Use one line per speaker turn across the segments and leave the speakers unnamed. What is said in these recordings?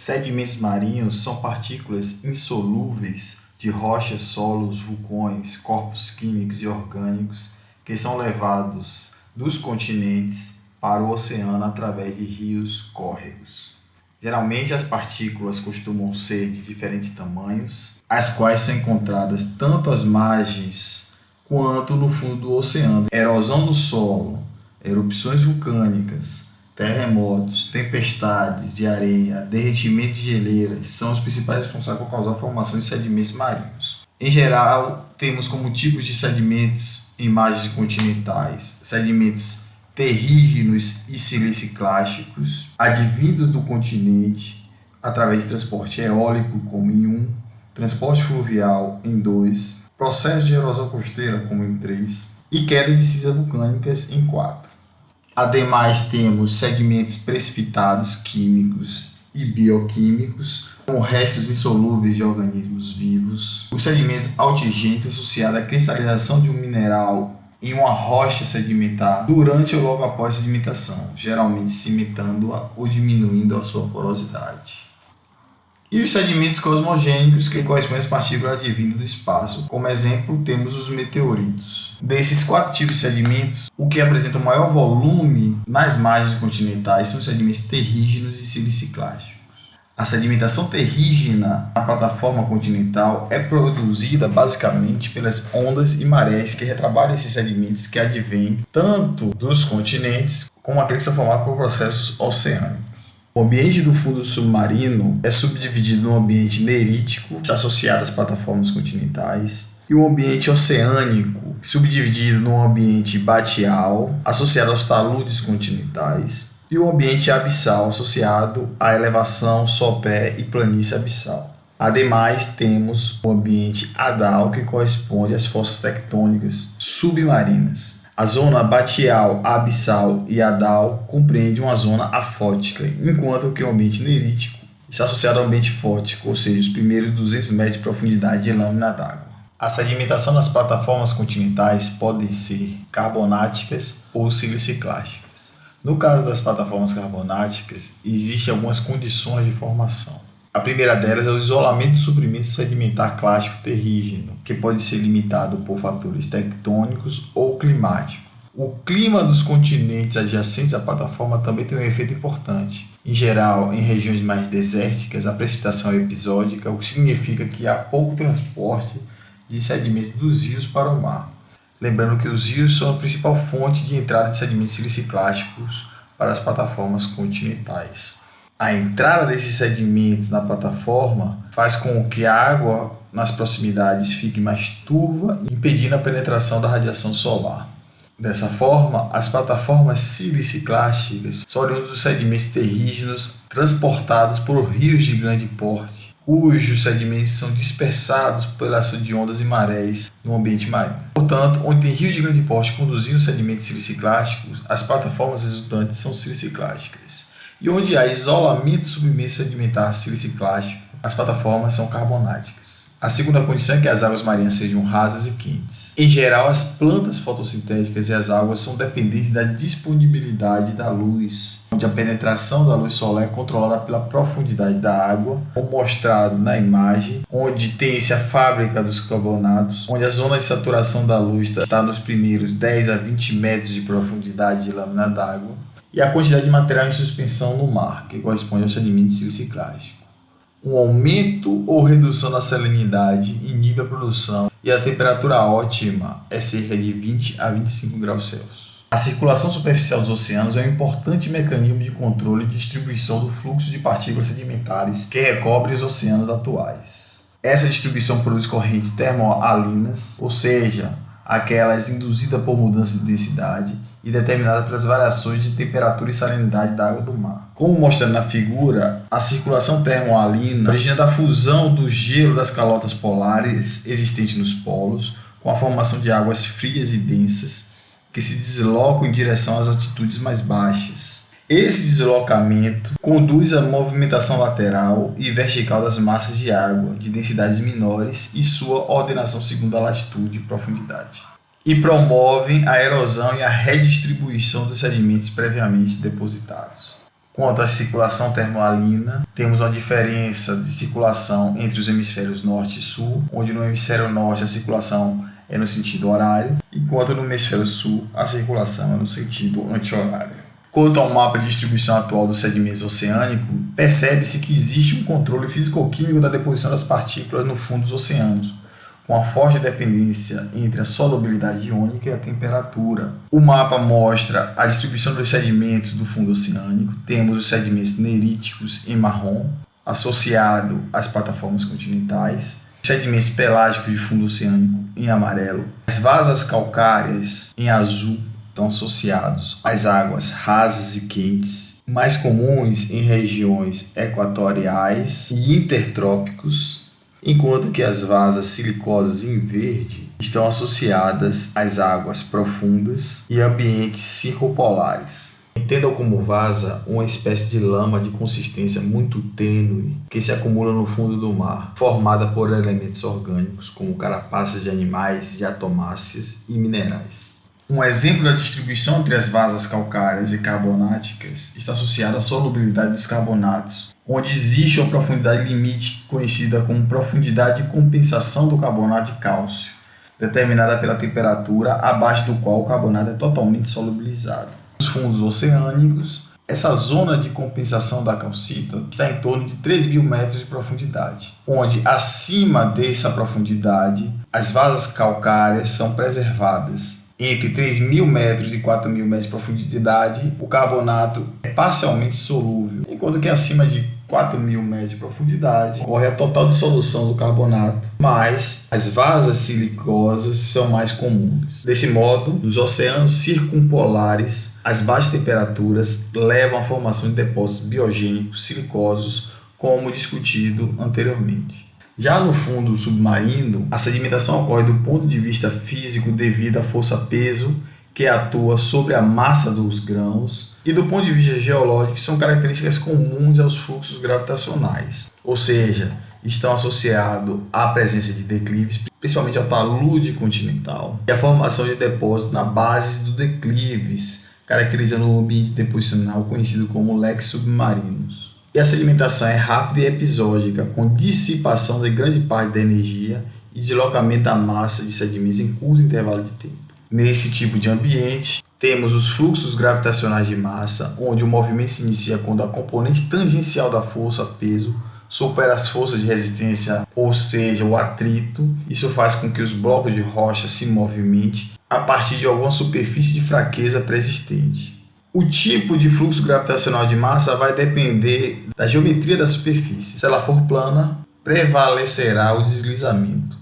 Sedimentos marinhos são partículas insolúveis de rochas, solos, vulcões, corpos químicos e orgânicos que são levados dos continentes para o oceano através de rios, córregos. Geralmente as partículas costumam ser de diferentes tamanhos, as quais são encontradas tanto às margens quanto no fundo do oceano. Erosão do solo, erupções vulcânicas, terremotos, tempestades de areia, derretimento de geleiras são os principais responsáveis por causar a formação de sedimentos marinhos. Em geral, temos como tipos de sedimentos em margens continentais, sedimentos terrígenos e siliciclásticos, advindos do continente através de transporte eólico, como em 1, transporte fluvial em 2, processo de erosão costeira, como em 3, e quedas de cinzas vulcânicas em 4. Ademais, temos sedimentos precipitados químicos e bioquímicos, com restos insolúveis de organismos vivos. Os sedimentos altigênicos associados à cristalização de um mineral em uma rocha sedimentar durante ou logo após a sedimentação, geralmente cimentando-a ou diminuindo a sua porosidade. E os sedimentos cosmogênicos, que correspondem às partículas advindas do espaço. Como exemplo, temos os meteoritos. Desses 4 tipos de sedimentos, o que apresenta o maior volume nas margens continentais são os sedimentos terrígenos e siliciclásticos. A sedimentação terrígena na plataforma continental é produzida basicamente pelas ondas e marés que retrabalham esses sedimentos que advêm tanto dos continentes como aqueles que são formados por processos oceânicos. O ambiente do fundo submarino é subdividido no ambiente nerítico, associado às plataformas continentais, e o ambiente oceânico, subdividido no ambiente batial, associado aos taludes continentais, e o ambiente abissal, associado à elevação, sopé e planície abissal. Ademais, temos o ambiente hadal, que corresponde às fossas tectônicas submarinas. A zona batial, abissal e hadal compreende uma zona afótica, enquanto que o ambiente nerítico está associado ao ambiente fótico, ou seja, os primeiros 200 metros de profundidade de lâmina d'água. A sedimentação nas plataformas continentais podem ser carbonáticas ou siliciclásticas. No caso das plataformas carbonáticas, existem algumas condições de formação. A primeira delas é o isolamento do suprimento sedimentar clássico terrígeno, que pode ser limitado por fatores tectônicos ou climáticos. O clima dos continentes adjacentes à plataforma também tem um efeito importante. Em geral, em regiões mais desérticas, a precipitação é episódica, o que significa que há pouco transporte de sedimentos dos rios para o mar. Lembrando que os rios são a principal fonte de entrada de sedimentos siliciclásticos para as plataformas continentais. A entrada desses sedimentos na plataforma faz com que a água nas proximidades fique mais turva, impedindo a penetração da radiação solar. Dessa forma, as plataformas siliciclásticas são oriundas dos sedimentos terrígenos transportados por rios de grande porte, cujos sedimentos são dispersados pela ação de ondas e marés no ambiente marinho. Portanto, onde tem rios de grande porte conduzindo sedimentos siliciclásticos, as plataformas resultantes são siliciclásticas. E onde há isolamento do submesso sedimentar siliciclástico, as plataformas são carbonáticas. A segunda condição é que as águas marinhas sejam rasas e quentes. Em geral, as plantas fotossintéticas e as águas são dependentes da disponibilidade da luz, onde a penetração da luz solar é controlada pela profundidade da água, como mostrado na imagem, onde tem-se a fábrica dos carbonatos, onde a zona de saturação da luz está nos primeiros 10 a 20 metros de profundidade de lâmina d'água, e a quantidade de material em suspensão no mar, que corresponde ao sedimento siliciclástico. Um aumento ou redução da salinidade inibe a produção e a temperatura ótima é cerca de 20 a 25 graus Celsius. A circulação superficial dos oceanos é um importante mecanismo de controle e distribuição do fluxo de partículas sedimentares que recobrem os oceanos atuais. Essa distribuição produz correntes termohalinas, ou seja, aquelas induzidas por mudança de densidade e determinada pelas variações de temperatura e salinidade da água do mar. Como mostrado na figura, a circulação termohalina origina da fusão do gelo das calotas polares existentes nos polos com a formação de águas frias e densas que se deslocam em direção às altitudes mais baixas. Esse deslocamento conduz à movimentação lateral e vertical das massas de água de densidades menores e sua ordenação segundo a latitude e profundidade, e promovem a erosão e a redistribuição dos sedimentos previamente depositados. Quanto à circulação termoalina, temos uma diferença de circulação entre os hemisférios norte e sul, onde no hemisfério norte a circulação é no sentido horário, enquanto no hemisfério sul a circulação é no sentido anti-horário. Quanto ao mapa de distribuição atual dos sedimentos oceânicos, percebe-se que existe um controle físico-químico da deposição das partículas no fundo dos oceanos, com a forte dependência entre a solubilidade iônica e a temperatura. O mapa mostra a distribuição dos sedimentos do fundo oceânico. Temos os sedimentos neríticos em marrom, associado às plataformas continentais, os sedimentos pelágicos de fundo oceânico em amarelo, as vasas calcárias em azul, estão associados às águas rasas e quentes, mais comuns em regiões equatoriais e intertrópicos, enquanto que as vasas silicosas em verde estão associadas às águas profundas e ambientes circumpolares. Entendam como vasa uma espécie de lama de consistência muito tênue que se acumula no fundo do mar, formada por elementos orgânicos como carapaças de animais, diatomáceas e minerais. Um exemplo da distribuição entre as vasas calcárias e carbonáticas está associado à solubilidade dos carbonatos, onde existe uma profundidade limite conhecida como profundidade de compensação do carbonato de cálcio, determinada pela temperatura abaixo do qual o carbonato é totalmente solubilizado. Nos fundos oceânicos, essa zona de compensação da calcita está em torno de 3.000 metros de profundidade, onde acima dessa profundidade as vasas calcárias são preservadas. Entre 3.000 metros e 4.000 metros de profundidade, o carbonato é parcialmente solúvel, enquanto que acima de 4.000 metros de profundidade ocorre a total dissolução do carbonato, mas as vasas silicosas são mais comuns. Desse modo, nos oceanos circumpolares, as baixas temperaturas levam à formação de depósitos biogênicos silicosos, como discutido anteriormente. Já no fundo submarino, a sedimentação ocorre do ponto de vista físico devido à força-peso que atua sobre a massa dos grãos, e do ponto de vista geológico são características comuns aos fluxos gravitacionais, ou seja, estão associados à presença de declives, principalmente ao talude continental, e à formação de depósitos na base dos declives, caracterizando um ambiente deposicional conhecido como leques submarinos. E a sedimentação é rápida e episódica, com dissipação de grande parte da energia e deslocamento da massa de sedimentos em curto intervalo de tempo. Nesse tipo de ambiente, temos os fluxos gravitacionais de massa, onde o movimento se inicia quando a componente tangencial da força-peso supera as forças de resistência, ou seja, o atrito. Isso faz com que os blocos de rocha se movimentem a partir de alguma superfície de fraqueza pré-existente. O tipo de fluxo gravitacional de massa vai depender da geometria da superfície. Se ela for plana, prevalecerá o deslizamento.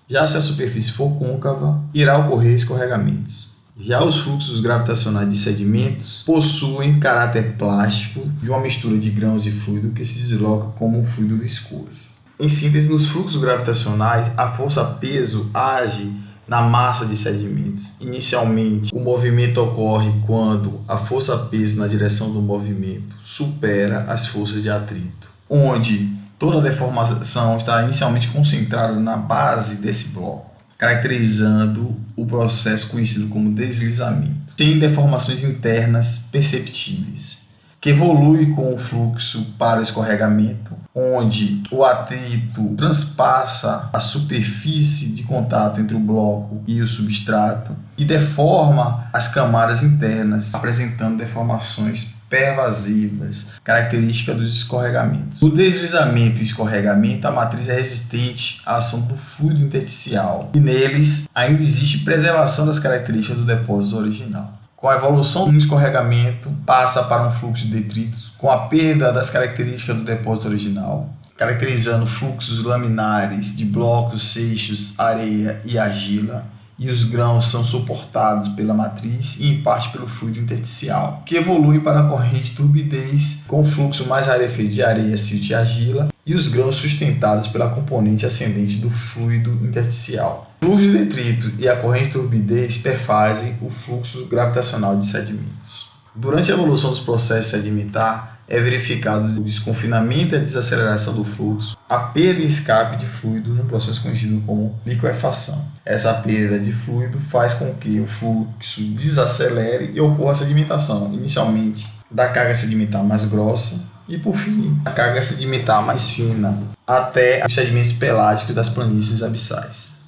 Já se a superfície for côncava, irá ocorrer escorregamentos. Já os fluxos gravitacionais de sedimentos possuem caráter plástico, de uma mistura de grãos e fluido que se desloca como um fluido viscoso. Em síntese, nos fluxos gravitacionais, a força-peso age na massa de sedimentos. Inicialmente, o movimento ocorre quando a força-peso na direção do movimento supera as forças de atrito, onde toda a deformação está inicialmente concentrada na base desse bloco, caracterizando o processo conhecido como deslizamento, sem deformações internas perceptíveis, que evolui com o fluxo para o escorregamento, onde o atrito transpassa a superfície de contato entre o bloco e o substrato e deforma as camadas internas, apresentando deformações pervasivas, característica dos escorregamentos. No deslizamento e escorregamento, a matriz é resistente à ação do fluido intersticial e neles ainda existe preservação das características do depósito original. Com a evolução do escorregamento, passa para um fluxo de detritos com a perda das características do depósito original, caracterizando fluxos laminares de blocos, seixos, areia e argila, e os grãos são suportados pela matriz e em parte pelo fluido intersticial, que evolui para a corrente turbidez com o fluxo mais rarefeito de areia, silt e argila, e os grãos sustentados pela componente ascendente do fluido intersticial. O fluxo de detrito e a corrente turbidez perfazem o fluxo gravitacional de sedimentos. Durante a evolução dos processos sedimentares, é verificado o desconfinamento e a desaceleração do fluxo, a perda e escape de fluido num processo conhecido como liquefação. Essa perda de fluido faz com que o fluxo desacelere e ocorra a sedimentação, inicialmente da carga sedimentar mais grossa e, por fim, a carga sedimentar mais fina, até os sedimentos pelágicos das planícies abissais.